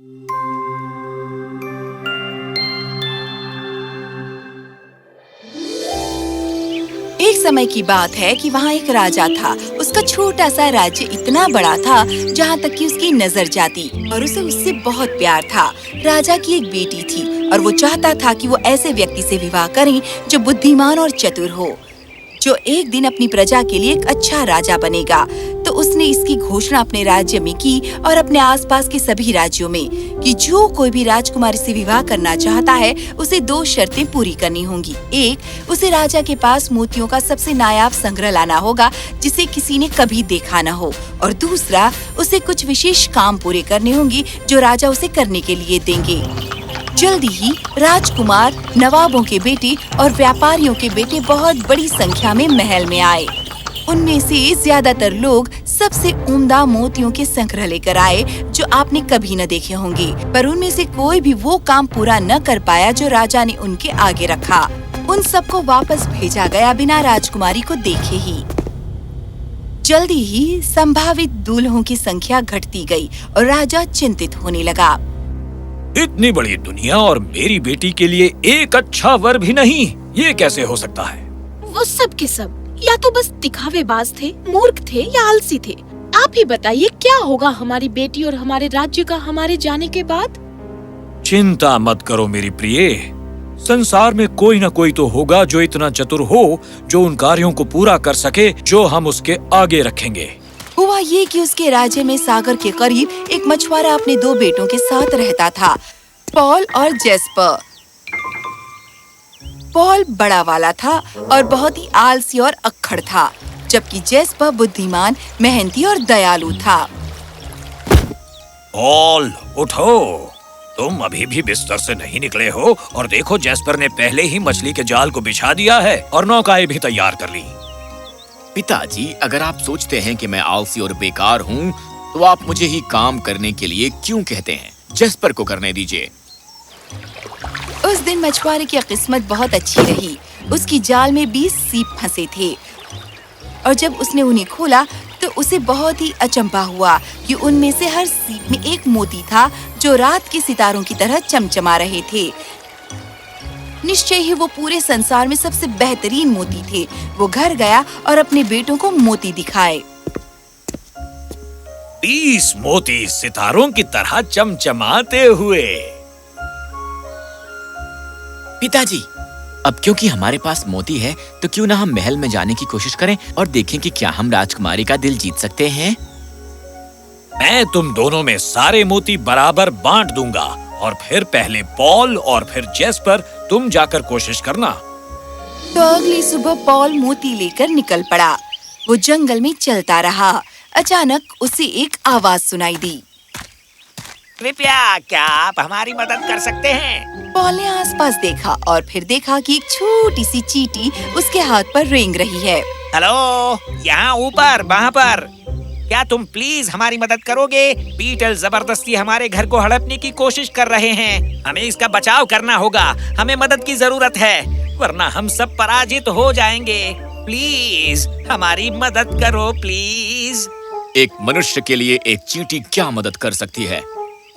एक समय की बात है कि वहाँ एक राजा था। उसका छोटा सा राज्य इतना बड़ा था जहाँ तक कि उसकी नजर जाती, और उसे उससे बहुत प्यार था। राजा की एक बेटी थी और वो चाहता था कि वो ऐसे व्यक्ति से विवाह करें जो बुद्धिमान और चतुर हो, जो एक दिन अपनी प्रजा के लिए एक अच्छा राजा बनेगा। तो उसने इसकी घोषणा अपने राज्य में की और अपने आसपास के सभी राज्यों में कि जो कोई भी राजकुमारी से विवाह करना चाहता है उसे 2 शर्तें पूरी करनी होंगी। एक, उसे राजा के पास मोतियों का सबसे नायाब संग्रह लाना होगा जिसे किसी ने कभी देखा न हो, और दूसरा, उसे कुछ विशेष काम पूरे करने होंगे जो राजा उसे करने के लिए देंगे। जल्दी ही राजकुमार, नवाबों के बेटे और व्यापारियों के बेटे बहुत बड़ी संख्या में महल में आए। उनमें से ज्यादातर लोग सबसे उम्दा मोतियों के संग्रह लेकर आए जो आपने कभी न देखे होंगे, पर उनमें से कोई भी वो काम पूरा न कर पाया जो राजा ने उनके आगे रखा। उन सबको वापस भेजा गया बिना राजकुमारी को देखे ही। जल्दी ही संभावित दूल्हों की संख्या घटती गई और राजा चिंतित होने लगा। इतनी बड़ी दुनिया और मेरी बेटी के लिए एक अच्छा वर भी नहीं, ये कैसे हो सकता है? वो सब के सब या तो बस दिखावेबाज थे, मूर्ख थे या आलसी थे। आप ही बताइए क्या होगा हमारी बेटी और हमारे राज्य का हमारे जाने के बाद? चिंता मत करो मेरी प्रिय, संसार में कोई न कोई तो होगा जो इतना चतुर हो जो उन कार्यों को पूरा कर सके जो हम उसके आगे रखेंगे। हुआ ये कि उसके राज्य में सागर के करीब एक मछुआरा अपने 2 बेटों के साथ रहता था, पॉल और जेस्पर। पॉल बड़ा वाला था और बहुत ही आलसी और अक्खड़ था, जबकि जेस्पर बुद्धिमान, मेहनती और दयालु था। पॉल, उठो, तुम अभी भी बिस्तर से नहीं निकले हो, और देखो जेस्पर ने पहले ही मछली के जाल को बिछा दिया है और नौकाएं भी तैयार कर ली। पिताजी, अगर आप सोचते हैं कि मैं आलसी और बेकार हूँ, तो आप मुझे ही काम करने के लिए क्यों कहते हैं? जेस्पर को करने दीजिए। उस दिन मछुआरे की किस्मत बहुत अच्छी रही। उसकी जाल में 20 सीप फंसे थे, और जब उसने उन्हें खोला तो उसे बहुत ही अचंभा हुआ कि उनमें से हर सीप में एक मोती था जो रात के सितारों की तरह चमचमा रहे थे। निश्चय ही वो पूरे संसार में सबसे बेहतरीन मोती थे। वो घर गया और अपने बेटों को मोती दिखाए। 20 मोती सितारों की तरह चमचमाते हुए। पिताजी, अब क्योंकि हमारे पास मोती है, तो क्यों ना हम महल में जाने की कोशिश करें और देखें कि क्या हम राजकुमारी का दिल जीत सकते हैं। मैं तुम दोनों में सारे मोती बराबर बांट दूंगा, और फिर पहले पॉल और फिर जेस्पर तुम जाकर कोशिश करना। तो अगली सुबह पॉल मोती लेकर निकल पड़ा। वो जंगल में चलता रहा। अचानक उसे एक आवाज सुनाई दी। कृपया, क्या आप हमारी मदद कर सकते हैं? पॉल ने आसपास देखा और फिर देखा कि एक छोटी सी चींटी उसके हाथ पर रेंग रही है। हेलो, यहाँ ऊपर, वहाँ पर, क्या तुम प्लीज हमारी मदद करोगे? बीटल जबरदस्ती हमारे घर को हड़पने की कोशिश कर रहे हैं। हमें इसका बचाव करना होगा। हमें मदद की जरूरत है, वरना हम सब पराजित हो जाएंगे। प्लीज हमारी मदद करो, प्लीज। एक मनुष्य के लिए एक चींटी क्या मदद कर सकती है?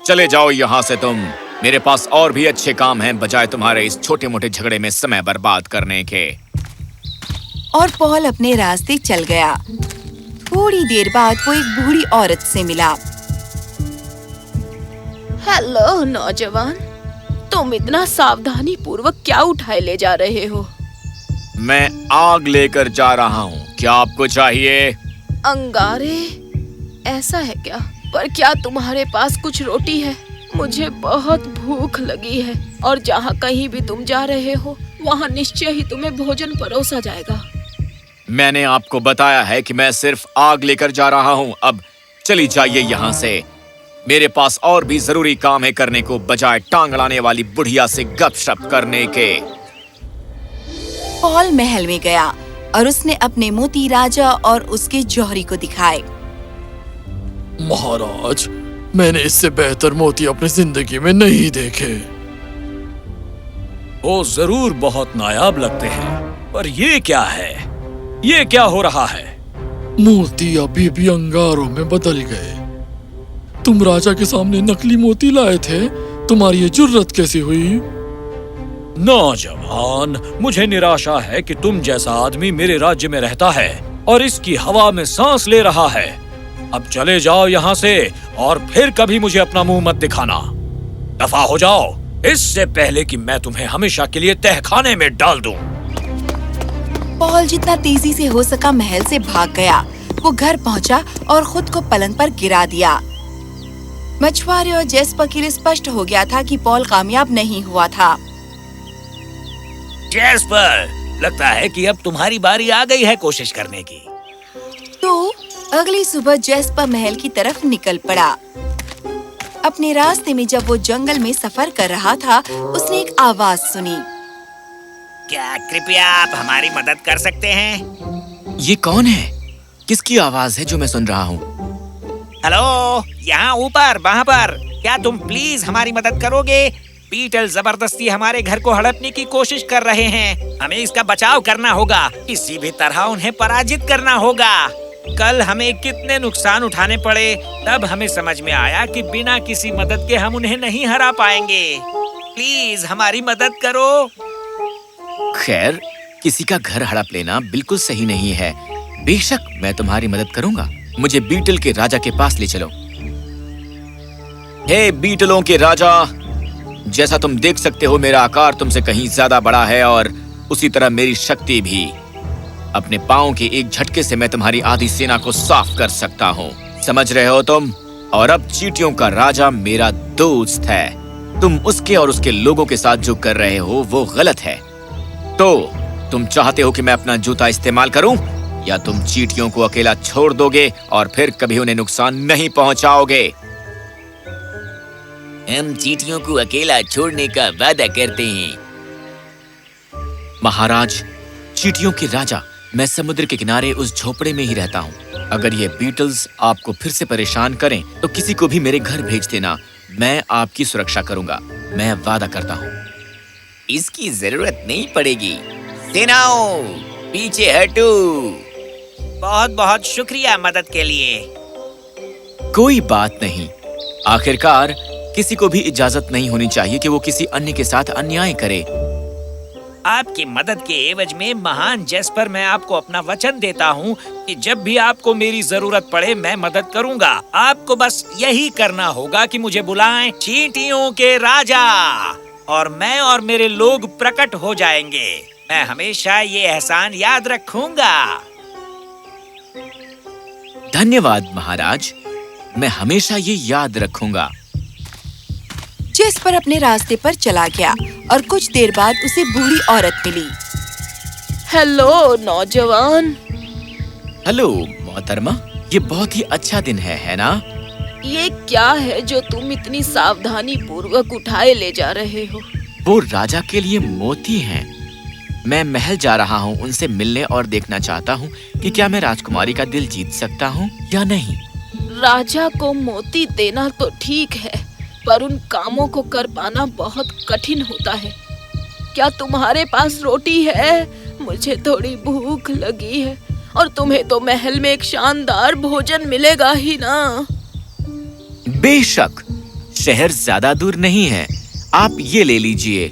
चले जाओ यहाँ से तुम। मेरे पास और भी अच्छे काम हैं बजाय तुम्हारे इस छोटे मोटे झगड़े में समय बर्बाद करने के। और पॉल अपने रास्ते चल गया। थोड़ी देर बाद वो एक बूढ़ी औरत से मिला। हेलो नौजवान, तुम इतना सावधानी पूर्वक क्या उठाए ले जा रहे हो? मैं आग लेकर जा रहा हूँ, क्या आपको चाहिए? अंगारे? ऐसा है क्या? पर क्या तुम्हारे पास कुछ रोटी है? मुझे बहुत भूख लगी है, और जहाँ कहीं भी तुम जा रहे हो वहाँ निश्चय ही तुम्हें भोजन परोसा जाएगा। मैंने आपको बताया है कि मैं सिर्फ आग लेकर जा रहा हूँ। अब चली जाइए यहाँ से। मेरे पास और भी जरूरी काम है करने को, बजाय टांग अड़ाने वाली बुढ़िया से गपशप करने के। पॉल महल में गया और उसने अपने मोती राजा और उसके जौहरी को दिखाए। महाराज, मैंने इससे बेहतर मोती अपनी जिंदगी में नहीं देखे। वो जरूर बहुत नायाब लगते हैं, पर ये क्या है? ये क्या हो रहा है? मोती अभी भी अंगारों में बदल गए। तुम राजा के सामने नकली मोती लाए थे। तुम्हारी ये जुर्रत कैसी हुई? नौजवान, मुझे निराशा है कि तुम जैसा आदमी मेरे राज्य में रहता है और इसकी हवा में सांस ले रहा है। अब चले जाओ यहाँ से और फिर कभी मुझे अपना मुंह मत दिखाना। दफा हो जाओ, इससे पहले कि मैं तुम्हें हमेशा के लिए तहखाने में डाल दूं। पॉल जितना तेजी से हो सका महल से भाग गया। वो घर पहुंचा और खुद को पलंग पर गिरा दिया। मछुआरे और जेस्पर के लिए स्पष्ट हो गया था कि पॉल कामयाब नहीं हुआ था। जेस्पर, लगता है कि अब तुम्हारी बारी आ गई है कोशिश करने की। तो अगली सुबह जेस्पर महल की तरफ निकल पड़ा। अपने रास्ते में जब वो जंगल में सफर कर रहा था, उसने एक आवाज सुनी। क्या कृपया आप हमारी मदद कर सकते हैं? ये कौन है? किसकी आवाज है जो मैं सुन रहा हूँ? हेलो, यहाँ ऊपर, वहाँ पर। क्या तुम प्लीज हमारी मदद करोगे? बीटल जबरदस्ती हमारे घर को हड़पने की कोशिश कर रहे हैं। हमें इसका बचाव करना होगा। किसी भी तरह उन्हें पराजित करना होगा। कल हमें कितने नुकसान उठाने पड़े, तब हमें समझ में आया कि बिना किसी मदद के हम उन्हें नहीं हरा पाएंगे। प्लीज हमारी मदद करो। खैर, किसी का घर हड़प लेना बिल्कुल सही नहीं है। बेशक मैं तुम्हारी मदद करूंगा। मुझे बीटल के राजा के पास ले चलो। हे बीटलों के राजा, जैसा तुम देख सकते हो मेरा आकार तुमसे कहीं ज्यादा बड़ा है और उसी तरह मेरी शक्ति भी। अपने पांव के एक झटके से मैं तुम्हारी आधी सेना को साफ कर सकता हूँ। समझ रहे हो तुम? और अब चींटियों का राजा मेरा दोस्त है। तुम उसके और उसके लोगों के साथ जो कर रहे हो वो गलत है। तो तुम चाहते हो कि मैं अपना जूता इस्तेमाल करूं, या तुम चींटियों को अकेला छोड़ दोगे और फिर कभी उन्हें नुकसान नहीं पहुंचाओगे? हम चींटियों को अकेला छोड़ने का वादा करते हैं। महाराज, चींटियों के राजा, मैं समुद्र के किनारे उस झोपड़े में ही रहता हूँ। अगर ये बीटल्स आपको फिर से परेशान करें तो किसी को भी मेरे घर भेज देना। मैं आपकी सुरक्षा करूंगा, मैं वादा करता हूँ। इसकी जरूरत नहीं पड़ेगी। सेनाओं, पीछे हटो। बहुत बहुत शुक्रिया मदद के लिए। कोई बात नहीं। आखिरकार किसी को भी इजाजत नहीं होनी चाहिए कि वो किसी अन्य के साथ अन्याय करे। आपकी मदद के एवज में महान जेस्पर, मैं आपको अपना वचन देता हूँ कि जब भी आपको मेरी जरूरत पड़े मैं मदद करूँगा। आपको बस यही करना होगा कि मुझे बुलाएं, चींटियों के राजा, और मैं और मेरे लोग प्रकट हो जाएंगे। मैं हमेशा ये एहसान याद रखूंगा। धन्यवाद महाराज, मैं हमेशा ये याद रखूंगा। जेस्पर अपने रास्ते पर चला गया और कुछ देर बाद उसे बूढ़ी औरत मिली। हेलो नौजवान। हेलो मोहतरमा, ये बहुत ही अच्छा दिन है ना? ये क्या है जो तुम इतनी सावधानी पूर्वक उठाए ले जा रहे हो? वो राजा के लिए मोती हैं। मैं महल जा रहा हूँ उनसे मिलने और देखना चाहता हूँ कि क्या मैं राजकुमारी का दिल जीत सकता हूँ या नहीं। राजा को मोती देना तो ठीक है, पर उन कामों को कर पाना बहुत कठिन होता है। क्या तुम्हारे पास रोटी है? मुझे थोड़ी भूख लगी है, और तुम्हें तो महल में एक शानदार भोजन मिलेगा ही ना। बेशक, शहर ज्यादा दूर नहीं है। आप ये ले लीजिए।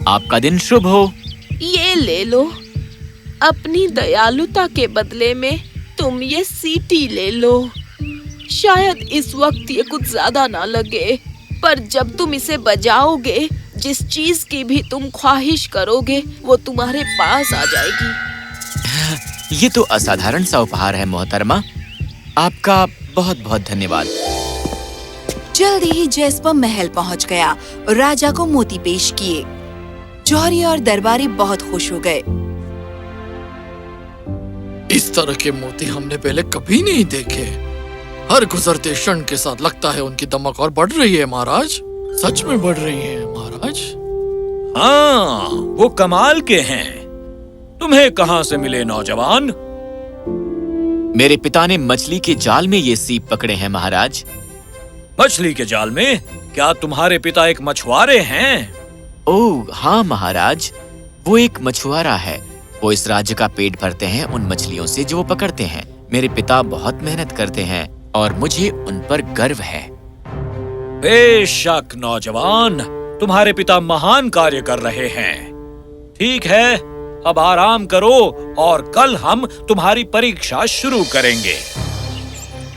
आपका दिन शुभ हो। ये ले लो। अपनी दयालुता के बदले में तुम ये सीटी ले लो। शायद इस वक्त ये कुछ ज्यादा ना लगे, पर जब तुम इसे बजाओगे, जिस चीज की भी तुम ख्वाहिश करोगे वो तुम्हारे पास आ जाएगी। ये तो असाधारण सा उपहार है मोहतरमा। आपका बहुत बहुत धन्यवाद। जल्दी ही जेस्पर महल पहुंच गया और राजा को मोती पेश किए। जौहरी और दरबारी बहुत खुश हो गए। इस तरह के मोती हमने पहले कभी नहीं देखे। हर गुजरते क्षण के साथ लगता है उनकी दमक और बढ़ रही है महाराज। सच में बढ़ रही है महाराज। हाँ, वो कमाल के हैं। तुम्हें कहाँ से मिले नौजवान? मेरे पिता ने मछली के जाल में ये सीप पकड़े हैं महाराज। मछली के जाल में? क्या तुम्हारे पिता एक मछुआरे हैं? ओह हाँ महाराज, वो एक मछुआरा है। वो इस राज्य का पेट भरते हैं उन मछलियों से जो वो पकड़ते हैं। मेरे पिता बहुत मेहनत करते हैं और मुझे उन पर गर्व है। बेशक नौजवान, तुम्हारे पिता महान कार्य कर रहे हैं। ठीक है, अब आराम करो और कल हम तुम्हारी परीक्षा शुरू करेंगे।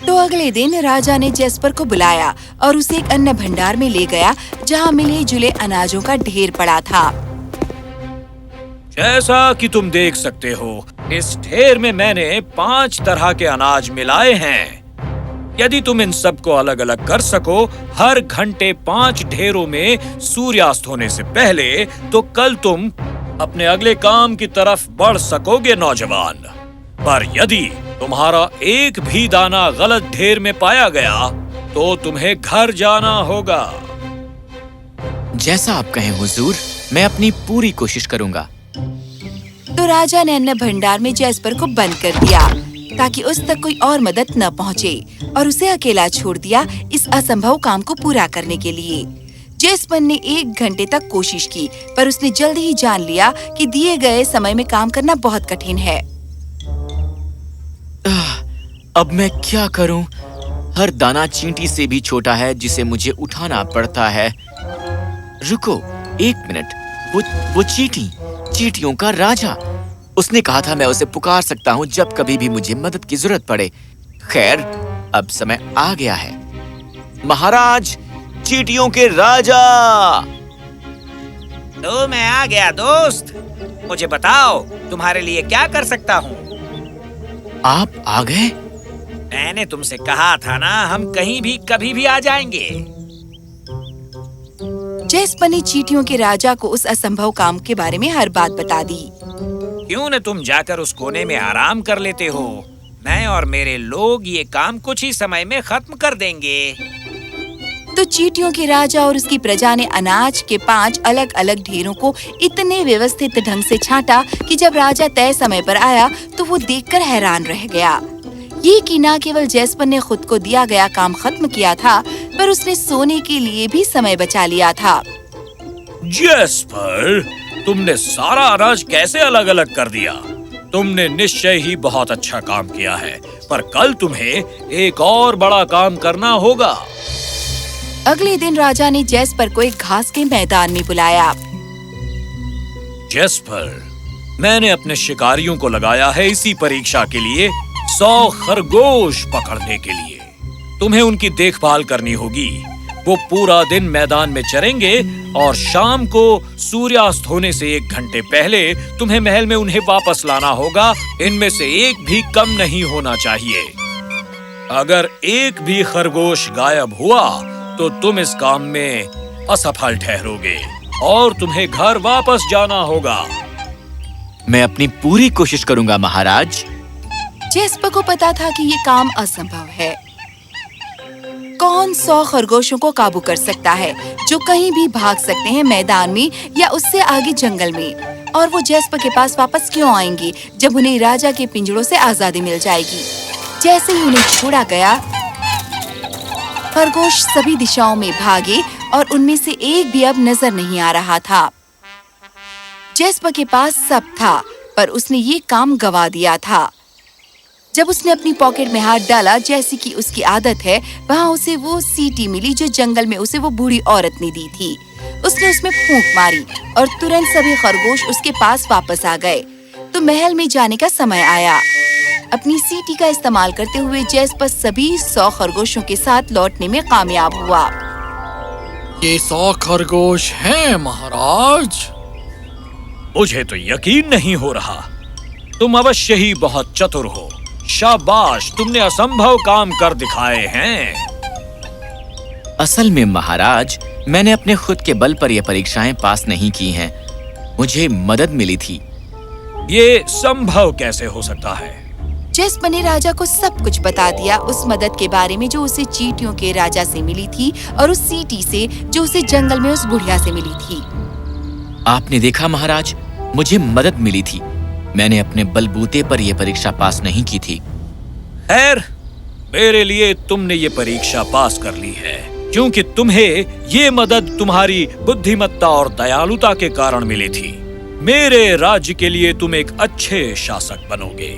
तो अगले दिन राजा ने जेस्पर को बुलाया और उसे एक अन्न भंडार में ले गया जहाँ मिले जुले अनाजों का ढेर पड़ा था। जैसा कि तुम देख सकते हो, इस ढेर में मैंने 5 तरह के अनाज मिलाए हैं। यदि तुम इन सब को अलग अलग कर सको, हर घंटे 5 ढेरों में सूर्यास्त होने से पहले, तो कल तुम अपने अगले काम की तरफ बढ़ सकोगे नौजवान। पर यदि तुम्हारा एक भी दाना गलत ढेर में पाया गया, तो तुम्हें घर जाना होगा। जैसा आप कहें हुजूर, मैं अपनी पूरी कोशिश करूंगा। तो राजा ने अन्न भंडार में जेस्पर को बंद कर दिया ताकि उस तक कोई और मदद न पहुंचे, और उसे अकेला छोड़ दिया इस असंभव काम को पूरा करने के लिए। जेस्पर ने 1 घंटे तक कोशिश की, पर उसने जल्द ही जान लिया कि दिए गए समय में काम करना बहुत कठिन है। अब मैं क्या करूं? हर दाना चींटी से भी छोटा है जिसे मुझे उठाना पड़ता है। रुको 1 मिनट, वो चींटियों का राजा। उसने कहा था मैं उसे पुकार सकता हूँ जब कभी भी मुझे मदद की जरूरत पड़े। खैर, अब समय आ गया है। महाराज, चींटियों के राजा! तो मैं आ गया दोस्त। मुझे बताओ, तुम्हारे लिए क्या कर सकता हूँ? आप आ गए? मैंने तुमसे कहा था ना, हम कहीं भी कभी भी आ जाएंगे। जेस्पर ने चींटियों के राजा को उस असंभव काम के बारे में हर बात बता दी। क्यों न तुम जाकर उस कोने में आराम कर लेते हो? मैं और मेरे लोग ये काम कुछ ही समय में खत्म कर देंगे। तो चींटियों के राजा और उसकी प्रजा ने अनाज के 5 अलग अलग ढेरों को इतने व्यवस्थित ढंग से छांटा कि जब राजा तय समय पर आया तो वो देखकर हैरान रह गया। ये कि न केवल जेस्पर ने खुद को दिया गया काम खत्म किया था, पर उसने सोने के लिए भी समय बचा लिया था। जेस्पर, तुमने सारा अनाज कैसे अलग अलग कर दिया? तुमने निश्चय ही बहुत अच्छा काम किया है, पर कल तुम्हें एक और बड़ा काम करना होगा। अगले दिन राजा ने जेस्पर को एक घास के मैदान में बुलाया। जेस्पर, मैंने अपने शिकारियों को लगाया है इसी परीक्षा के लिए, 100 खरगोश पकड़ने के लिए। तुम्हें उनकी देखभाल करनी होगी। वो पूरा दिन मैदान में चरेंगे और शाम को सूर्यास्त होने से 1 घंटे पहले तुम्हें महल में उन्हें वापस लाना होगा। इनमें से एक भी कम नहीं होना चाहिए। अगर एक भी खरगोश गायब हुआ तो तुम इस काम में असफल ठहरोगे और तुम्हें घर वापस जाना होगा। मैं अपनी पूरी कोशिश करूंगा महाराज। जेस्पर को पता था कि ये काम असंभव है। कौन 100 खरगोशों को काबू कर सकता है जो कहीं भी भाग सकते हैं, मैदान में या उससे आगे जंगल में? और वो जेस्पर के पास वापस क्यों आएंगे जब उन्हें राजा के पिंजड़ों से आजादी मिल जाएगी? जैसे ही उन्हें छोड़ा गया, खरगोश सभी दिशाओं में भागे और उनमें से एक भी अब नजर नहीं आ रहा था। जेस्पर के पास सब था, पर उसने ये काम गवा दिया था। जब उसने अपनी पॉकेट में हाथ डाला, जैसी कि उसकी आदत है, वहाँ उसे वो सीटी मिली जो जंगल में उसे वो बूढ़ी औरत ने दी थी। उसने उसमें फूंक मारी और तुरंत सभी खरगोश उसके पास वापस आ गए। तो महल में जाने का समय आया। अपनी सीटी का इस्तेमाल करते हुए जेस्पर सभी 100 खरगोशों के साथ लौटने में कामयाब हुआ। ये 100 खरगोश हैं महाराज। मुझे तो यकीन नहीं हो रहा। तुम अवश्य ही बहुत चतुर हो। शाबाश, तुमने असंभव काम कर दिखाए हैं। असल में महाराज, मैंने अपने खुद के बल पर यह परीक्षाएं पास नहीं की हैं। मुझे मदद मिली थी। ये संभव कैसे हो सकता है? जेस्पर ने राजा को सब कुछ बता दिया, उस मदद के बारे में जो उसे चींटियों के राजा से मिली थी और उस सीटी से जो उसे जंगल में उस बुढ़िया से मिली थी। आपने देखा महाराज, मुझे मदद मिली थी। मैंने अपने बलबूते पर यह परीक्षा पास नहीं की थी। खैर, मेरे लिए तुमने ये परीक्षा पास कर ली है, क्योंकि तुम्हें ये मदद तुम्हारी बुद्धिमत्ता और दयालुता के कारण मिली थी। मेरे राज्य के लिए तुम एक अच्छे शासक बनोगे।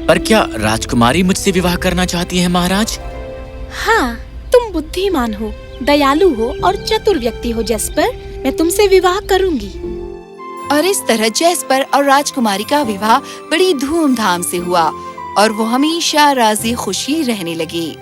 पर क्या राजकुमारी मुझसे विवाह करना चाहती है महाराज? हाँ, तुम बुद्धिमान हो, दयालु हो और चतुर व्यक्ति हो जैस्पर। मैं तुमसे विवाह करूंगी। और इस तरह जैस्पर और राजकुमारी का विवाह बड़ी धूमधाम से हुआ और वो हमेशा राजी खुशी रहने लगे।